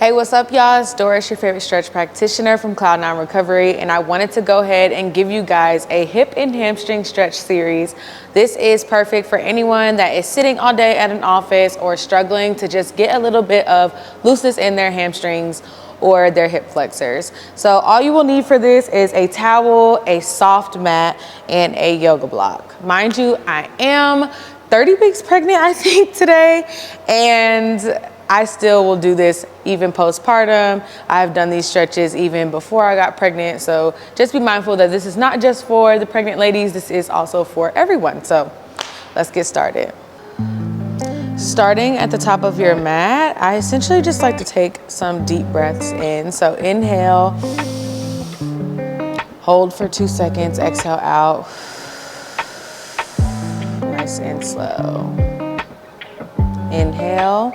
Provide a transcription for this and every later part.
Hey, what's up, y'all? It's Doris, your favorite stretch practitioner from Cloud9 Recovery, and I wanted to go ahead and give you guys a hip and hamstring stretch series. This is perfect for anyone that is sitting all day at an office or struggling to just get a little bit of looseness in their hamstrings or their hip flexors. So all you will need for this is a towel, a soft mat, and a yoga block. Mind you, I am 30 weeks pregnant, I think, today, and I still will do this even postpartum. I've done these stretches even before I got pregnant. So just be mindful that this is not just for the pregnant ladies, this is also for everyone. So let's get started. Starting at the top of your mat, I essentially just like to take some deep breaths in. So inhale, hold for 2 seconds, exhale out. Nice and slow. Inhale.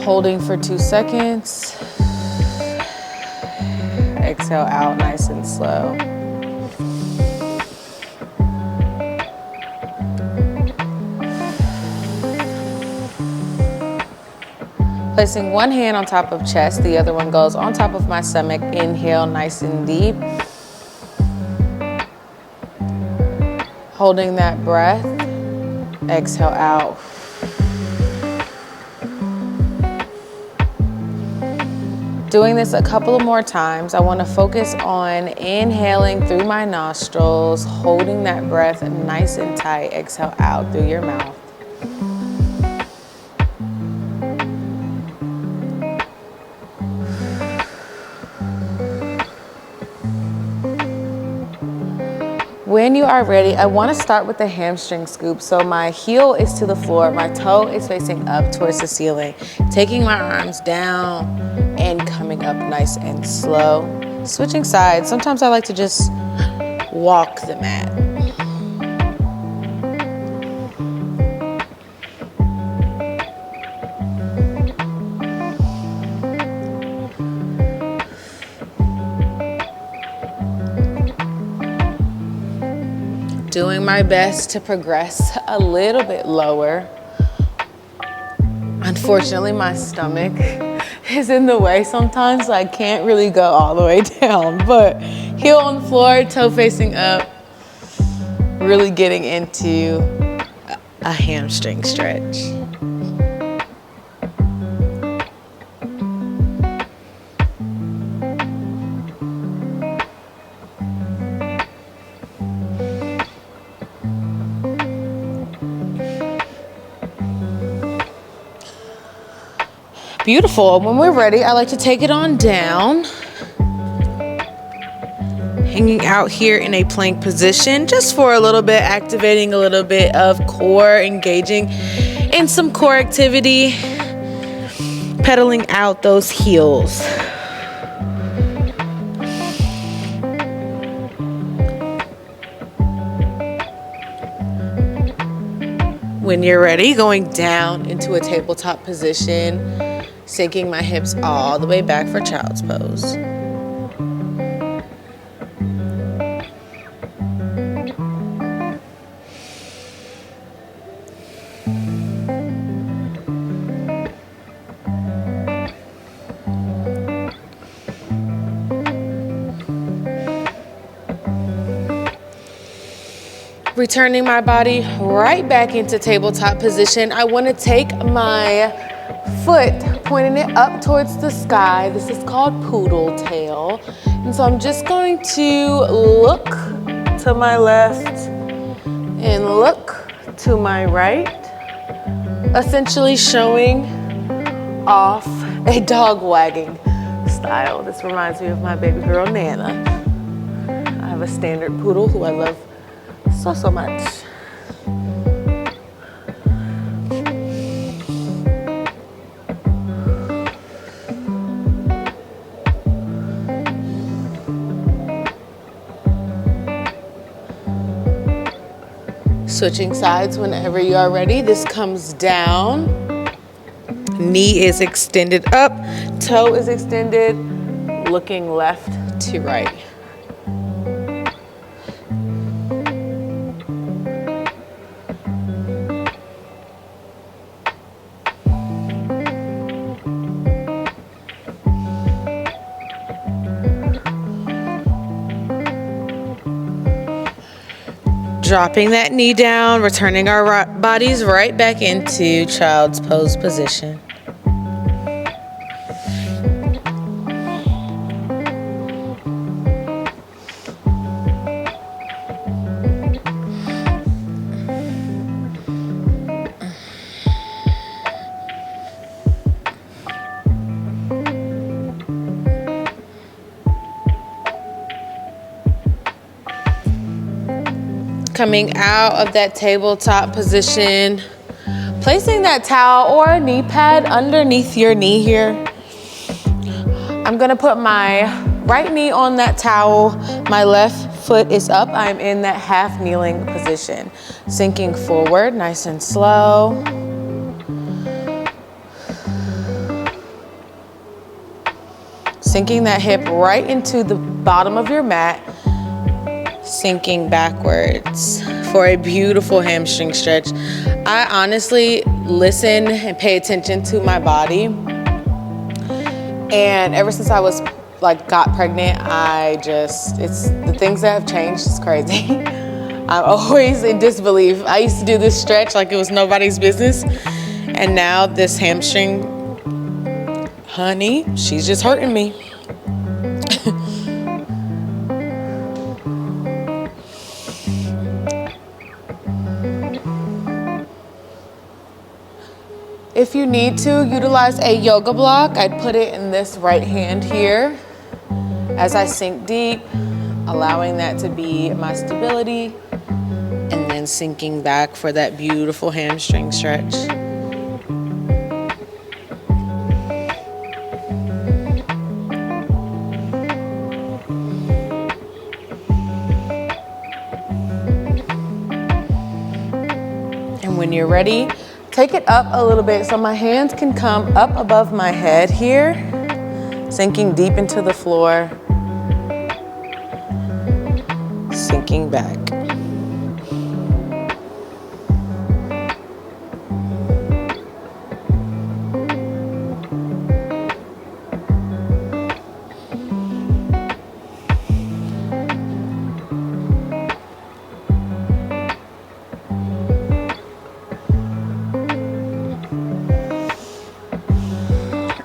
Holding for 2 seconds. Exhale out nice and slow. Placing one hand on top of chest, the other one goes on top of my stomach. Inhale nice and deep. Holding that breath. Exhale out. Doing this a couple of more times. I want to focus on inhaling through my nostrils, holding that breath nice and tight. Exhale out through your mouth. When you are ready, I want to start with the hamstring scoop. So my heel is to the floor, my toe is facing up towards the ceiling. Taking my arms down and coming up nice and slow. Switching sides. Sometimes I like to just walk the mat. Doing my best to progress a little bit lower. Unfortunately, my stomach is in the way sometimes, so I can't really go all the way down. But heel on the floor, toe facing up, really getting into a hamstring stretch. Beautiful. When we're ready, I like to take it on down. Hanging out here in a plank position just for a little bit, activating a little bit of core, engaging in some core activity, pedaling out those heels. When you're ready, going down into a tabletop position, sinking my hips all the way back for child's pose. Returning my body right back into tabletop position. I want to take my foot, pointing it up towards the sky. This is called poodle tail. And so I'm just going to look to my left and look to my right, essentially showing off a dog wagging style. This reminds me of my baby girl, Nana. I have a standard poodle who I love so much. Switching sides whenever you are ready. This comes down. Knee is extended up, toe is extended, looking left to right. Dropping that knee down, returning our bodies right back into child's pose position. Coming out of that tabletop position, placing that towel or a knee pad underneath your knee here. I'm gonna put my right knee on that towel. My left foot is up. I'm in that half kneeling position. Sinking forward, nice and slow. Sinking that hip right into the bottom of your mat. Sinking backwards for a beautiful hamstring stretch. I honestly listen and pay attention to my body. And ever since I was got pregnant, it's the things that have changed is crazy. I'm always in disbelief. I used to do this stretch like it was nobody's business. And now this hamstring, honey, she's just hurting me. If you need to utilize a yoga block, I'd put it in this right hand here as I sink deep, allowing that to be my stability, and then sinking back for that beautiful hamstring stretch. And when you're ready, take it up a little bit so my hands can come up above my head here, sinking deep into the floor, sinking back.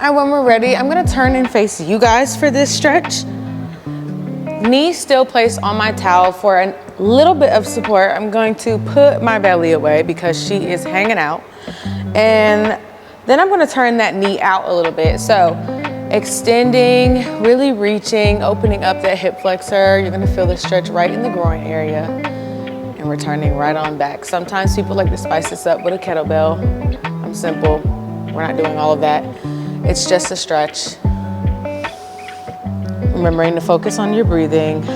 And when we're ready, I'm gonna turn and face you guys for this stretch. Knee still placed on my towel for a little bit of support. I'm going to put my belly away because she is hanging out. And then I'm gonna turn that knee out a little bit. So extending, really reaching, opening up that hip flexor. You're gonna feel the stretch right in the groin area and returning right on back. Sometimes people like to spice this up with a kettlebell. I'm simple, we're not doing all of that. It's just a stretch. Remembering to focus on your breathing.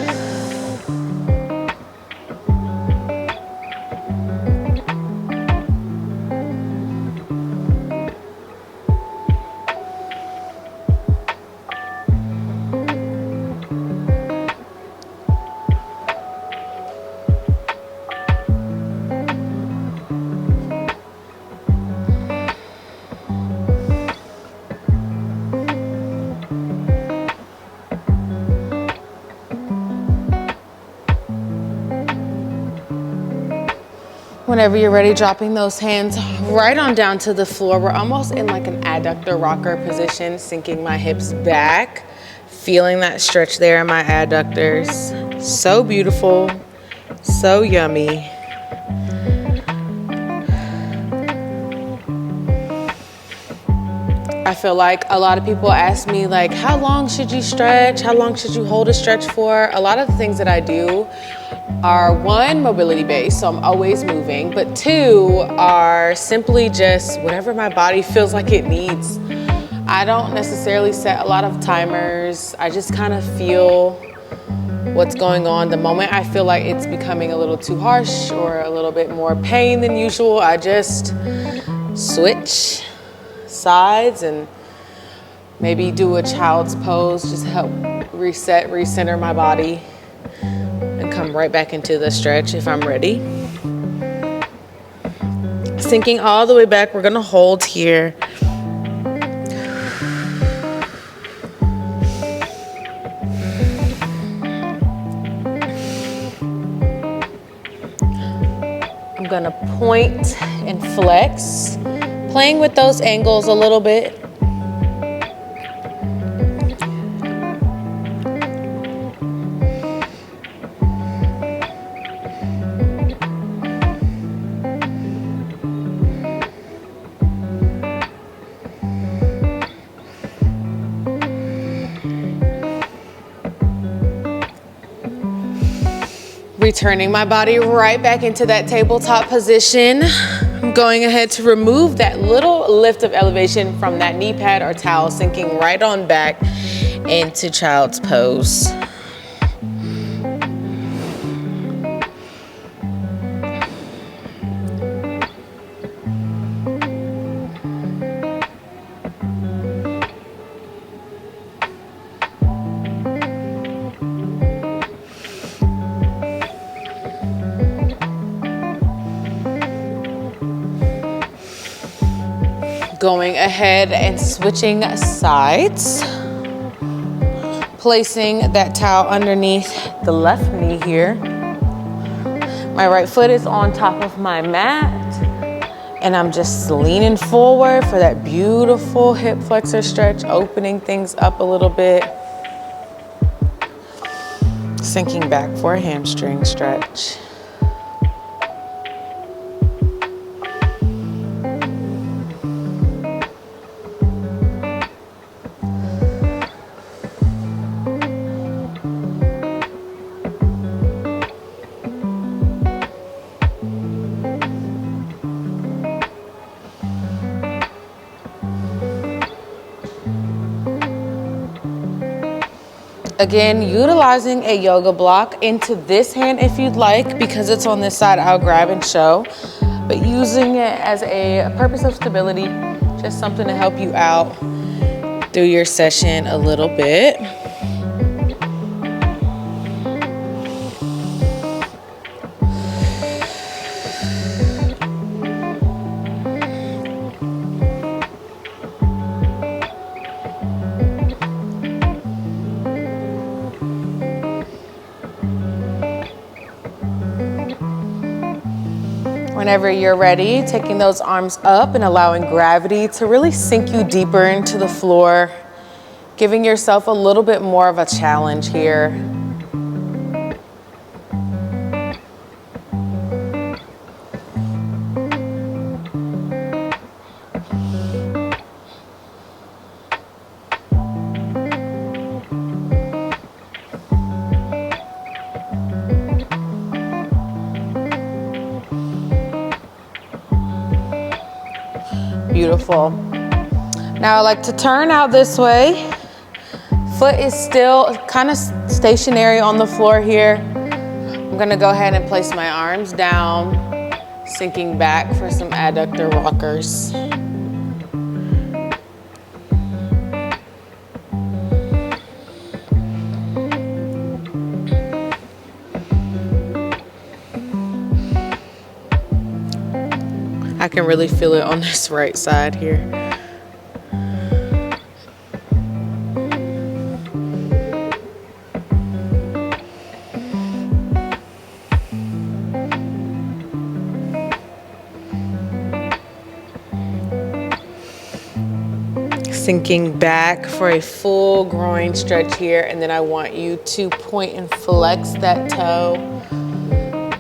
Whenever you're ready, dropping those hands right on down to the floor. We're almost in like an adductor rocker position, sinking my hips back, feeling that stretch there in my adductors. So beautiful, so yummy. I feel like a lot of people ask me like, how long should you stretch? How long should you hold a stretch for? A lot of the things that I do are one, mobility based, so I'm always moving, but two are simply just whatever my body feels like it needs. I don't necessarily set a lot of timers. I just kind of feel what's going on. The moment I feel like it's becoming a little too harsh or a little bit more pain than usual, I just switch sides and maybe do a child's pose, just help reset, recenter my body, and come right back into the stretch if I'm ready. Sinking all the way back, we're gonna hold here. I'm gonna point and flex, playing with those angles a little bit. Returning my body right back into that tabletop position. I'm going ahead to remove that little lift of elevation from that knee pad or towel, sinking right on back into child's pose. Going ahead and switching sides, placing that towel underneath the left knee here. My right foot is on top of my mat, and I'm just leaning forward for that beautiful hip flexor stretch, opening things up a little bit, sinking back for a hamstring stretch. Again, utilizing a yoga block into this hand if you'd like, because it's on this side, I'll grab and show, but using it as a purpose of stability, just something to help you out through your session a little bit. Whenever you're ready, taking those arms up and allowing gravity to really sink you deeper into the floor, giving yourself a little bit more of a challenge here. Beautiful. Now I like to turn out this way. Foot is still kind of stationary on the floor here. I'm gonna go ahead and place my arms down, sinking back for some adductor rockers. I can really feel it on this right side here. Sinking back for a full groin stretch here, and then I want you to point and flex that toe.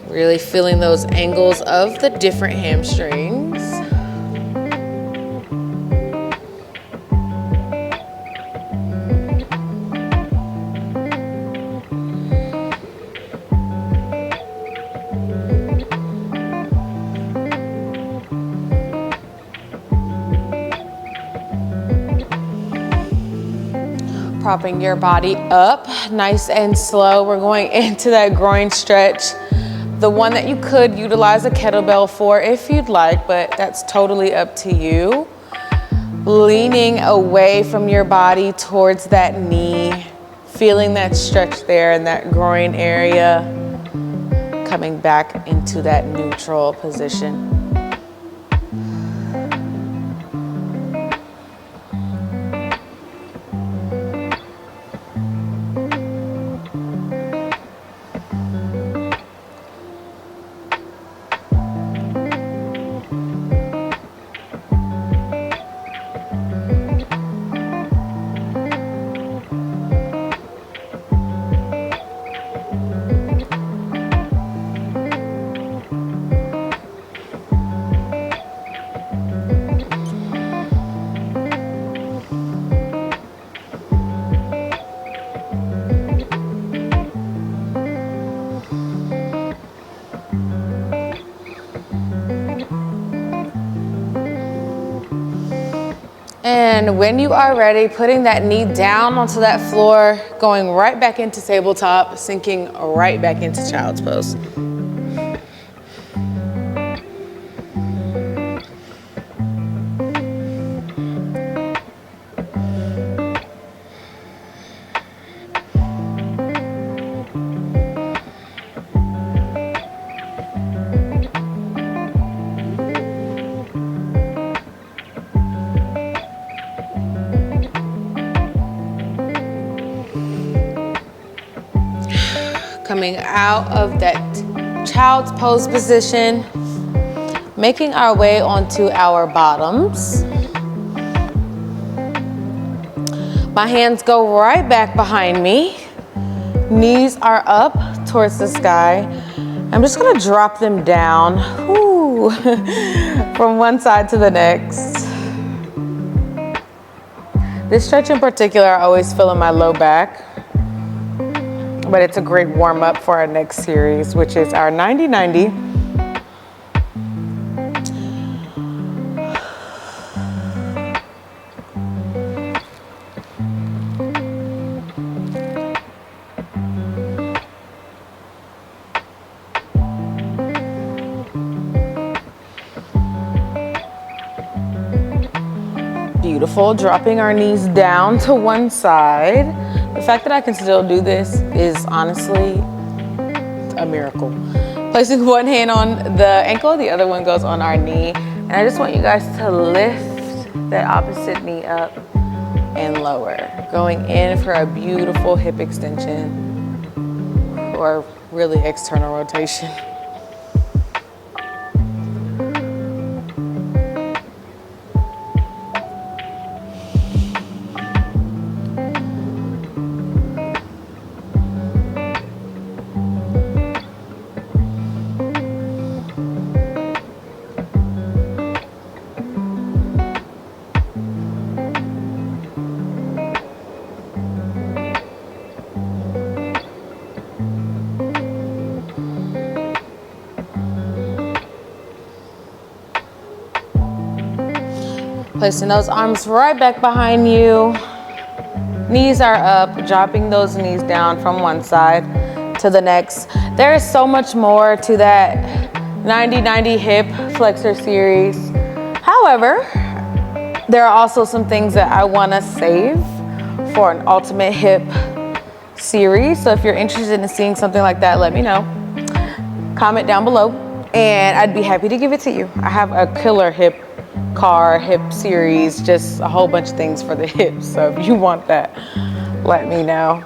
Really feeling those angles of the different hamstrings. Propping your body up nice and slow. We're going into that groin stretch. The one that you could utilize a kettlebell for if you'd like, but that's totally up to you. Leaning away from your body towards that knee, feeling that stretch there in that groin area, coming back into that neutral position. And when you are ready, putting that knee down onto that floor, going right back into tabletop, sinking right back into child's pose. Coming out of that child's pose position, making our way onto our bottoms. My hands go right back behind me. Knees are up towards the sky. I'm just gonna drop them down from one side to the next. This stretch in particular, I always feel in my low back. But it's a great warm up for our next series, which is our 90-90. Beautiful, dropping our knees down to one side. The fact that I can still do this is honestly a miracle. Placing one hand on the ankle, the other one goes on our knee. And I just want you guys to lift that opposite knee up and lower. Going in for a beautiful hip extension or really external rotation. Placing those arms right back behind you. Knees are up, dropping those knees down from one side to the next. There is so much more to that 90-90 hip flexor series. However, there are also some things that I want to save for an ultimate hip series. So if you're interested in seeing something like that, let me know. Comment down below and I'd be happy to give it to you. I have a killer hip series, just a whole bunch of things for the hips. So if you want that, let me know.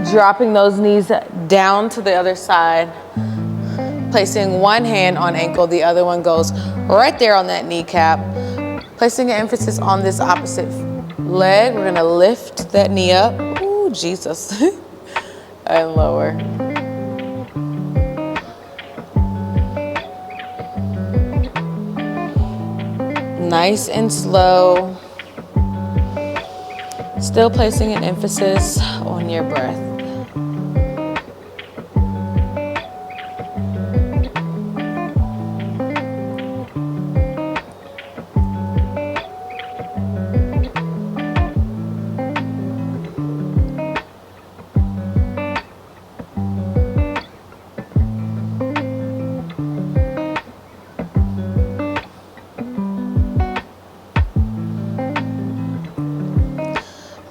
Dropping those knees down to the other side, placing one hand on ankle, the other one goes right there on that kneecap. Placing an emphasis on this opposite leg, we're gonna lift that knee up, ooh, Jesus, and lower. Nice and slow. Still placing an emphasis on your breath.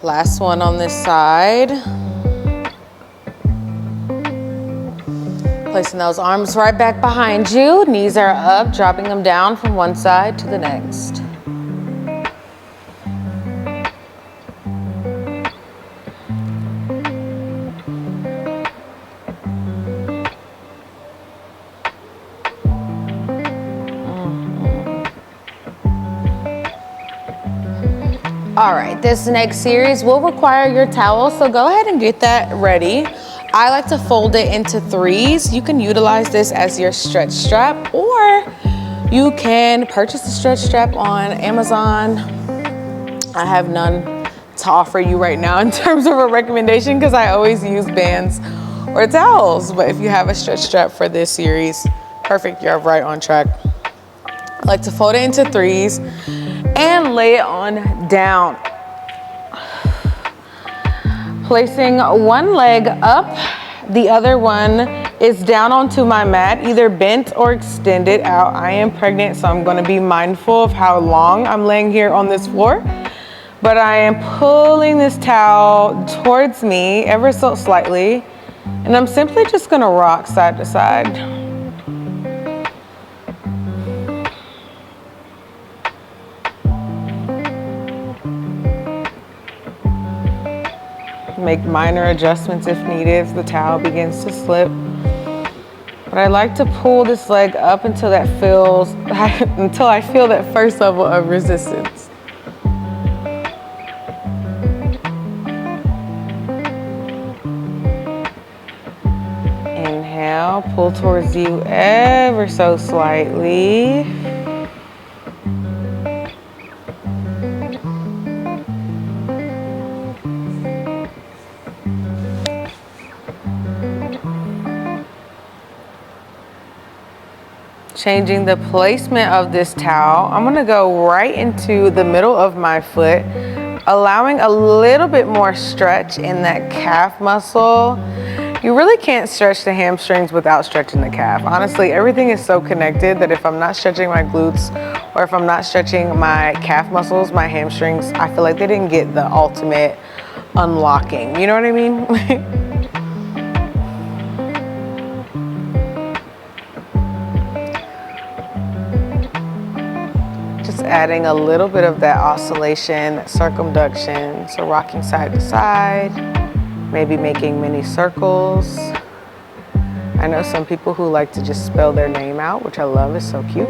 Last one on this side. Placing those arms right back behind you. Knees are up, dropping them down from one side to the next. All right, this next series will require your towel, so go ahead and get that ready. I like to fold it into threes. You can utilize this as your stretch strap, or you can purchase the stretch strap on Amazon. I have none to offer you right now in terms of a recommendation because I always use bands or towels, but if you have a stretch strap for this series, perfect, you're right on track. I like to fold it into threes. and lay it on down. Placing one leg up, the other one is down onto my mat, either bent or extended out. I am pregnant, so I'm gonna be mindful of how long I'm laying here on this floor. But I am pulling this towel towards me ever so slightly, and I'm simply just gonna rock side to side. Make minor adjustments if needed if the towel begins to slip. But I like to pull this leg up until that until I feel that first level of resistance. Inhale, pull towards you ever so slightly. Changing the placement of this towel, I'm gonna go right into the middle of my foot, allowing a little bit more stretch in that calf muscle. You really can't stretch the hamstrings without stretching the calf. Honestly, everything is so connected that if I'm not stretching my glutes or if I'm not stretching my calf muscles, my hamstrings, I feel like they didn't get the ultimate unlocking. You know what I mean? Adding a little bit of that oscillation, circumduction, so rocking side to side, maybe making mini circles. I know some people who like to just spell their name out, which I love, is so cute.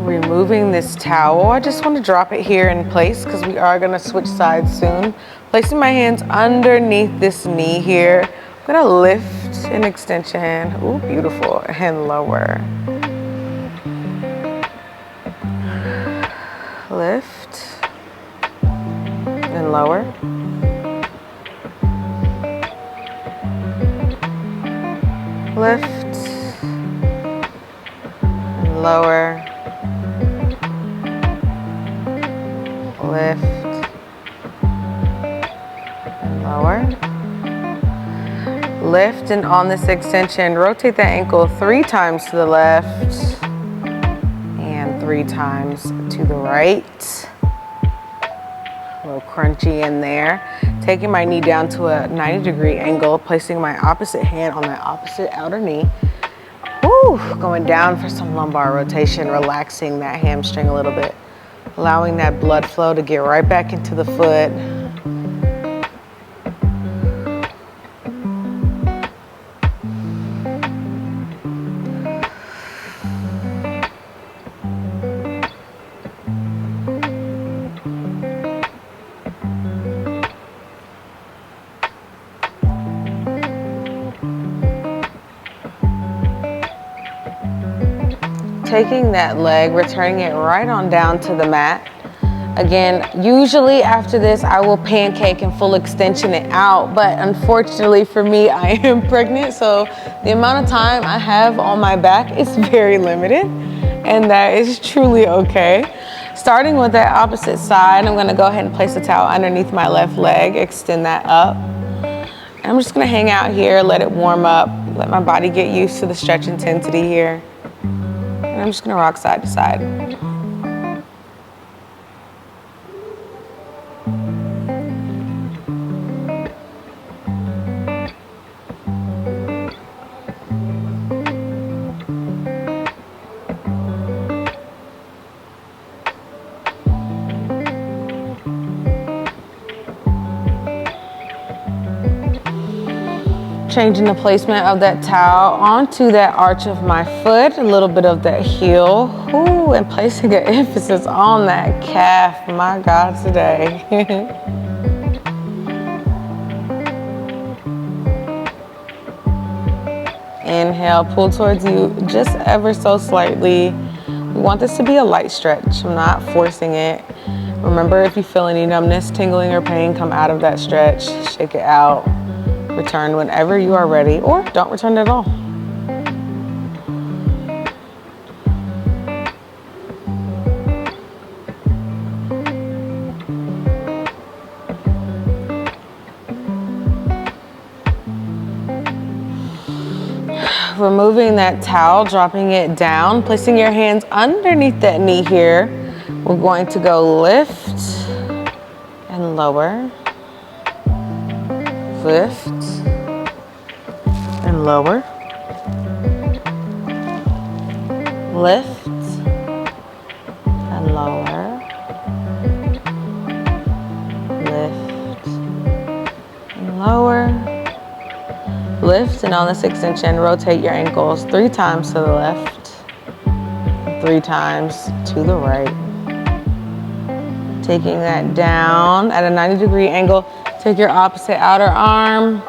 Removing this towel, I just want to drop it here in place because we are going to switch sides soon. Placing my hands underneath this knee here. I'm going to lift an extension. Ooh, beautiful. And lower. Lift. And lower. Lift. And lower. Lift and lower. Lift, and on this extension, rotate that ankle 3 times to the left and 3 times to the right. A little crunchy in there. Taking my knee down to a 90-degree angle, placing my opposite hand on that opposite outer knee. Woo, going down for some lumbar rotation, relaxing that hamstring a little bit. Allowing that blood flow to get right back into the foot. Taking that leg, returning it right on down to the mat. Again, usually after this, I will pancake and full extension it out, but unfortunately for me, I am pregnant, so the amount of time I have on my back is very limited, and that is truly okay. Starting with that opposite side, I'm gonna go ahead and place the towel underneath my left leg, extend that up. And I'm just gonna hang out here, let it warm up, let my body get used to the stretch intensity here. And I'm just gonna rock side to side. Changing the placement of that towel onto that arch of my foot, a little bit of that heel, ooh, and placing an emphasis on that calf, my God, today. Inhale, pull towards you just ever so slightly. We want this to be a light stretch. I'm not forcing it. Remember, if you feel any numbness, tingling, or pain, come out of that stretch, shake it out, return whenever you are ready, or don't return at all. Removing that towel, dropping it down, placing your hands underneath that knee here. We're going to go lift and lower, lift and lower, lift and lower, lift and lower. Lift, and on this extension, rotate your ankles 3 times to the left, 3 times to the right. Taking that down at a 90-degree angle, take your opposite outer arm,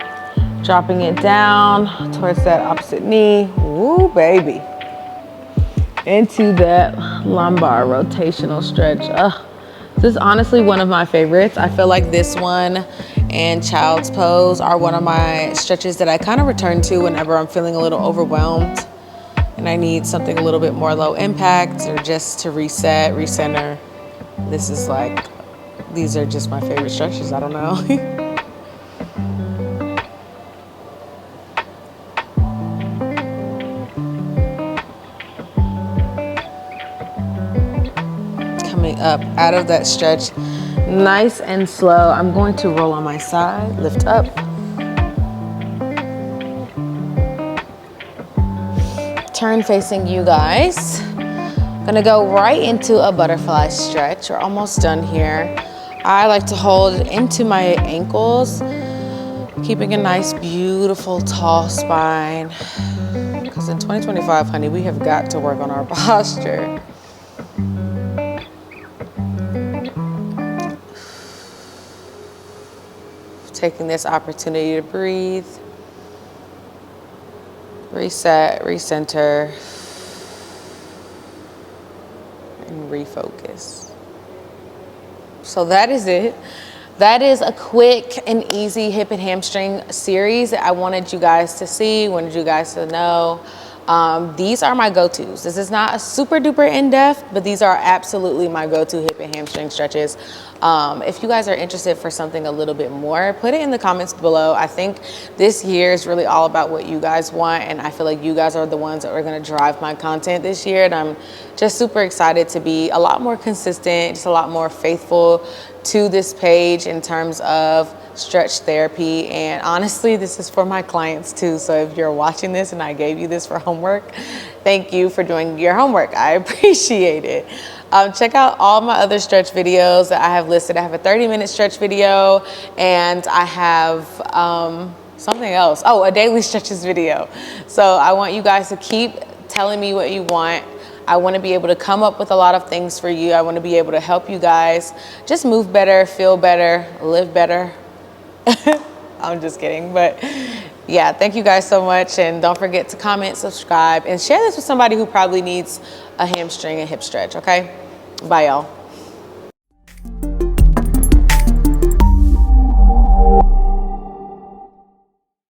dropping it down towards that opposite knee. Woo, baby. Into that lumbar rotational stretch. This is honestly one of my favorites. I feel like this one and child's pose are one of my stretches that I kind of return to whenever I'm feeling a little overwhelmed and I need something a little bit more low impact or just to reset, recenter. This is like, these are just my favorite stretches. I don't know. Coming up out of that stretch, nice and slow. I'm going to roll on my side, lift up. Turn facing you guys. Gonna go right into a butterfly stretch. We're almost done here. I like to hold into my ankles, keeping a nice, beautiful, tall spine. Because in 2025, honey, we have got to work on our posture. Taking this opportunity to breathe, reset, recenter, and refocus. So that is it. That is a quick and easy hip and hamstring series that I wanted you guys to see, wanted you guys to know. These are my go-tos. This is not a super duper in-depth, but these are absolutely my go-to hip and hamstring stretches. If you guys are interested for something a little bit more, put it in the comments below. I think this year is really all about what you guys want, and I feel like you guys are the ones that are going to drive my content this year, and I'm just super excited to be a lot more consistent, just a lot more faithful to this page in terms of stretch therapy. And honestly, this is for my clients too. So if you're watching this and I gave you this for homework, thank you for doing your homework. I appreciate it. Check out all my other stretch videos that I have listed. I have a 30-minute stretch video, and I have something else. Oh, a daily stretches video. So I want you guys to keep telling me what you want. I want to be able to come up with a lot of things for you. I want to be able to help you guys just move better, feel better, live better. I'm just kidding. But yeah, thank you guys so much. And don't forget to comment, subscribe, and share this with somebody who probably needs a hamstring and hip stretch. Okay? Bye, y'all.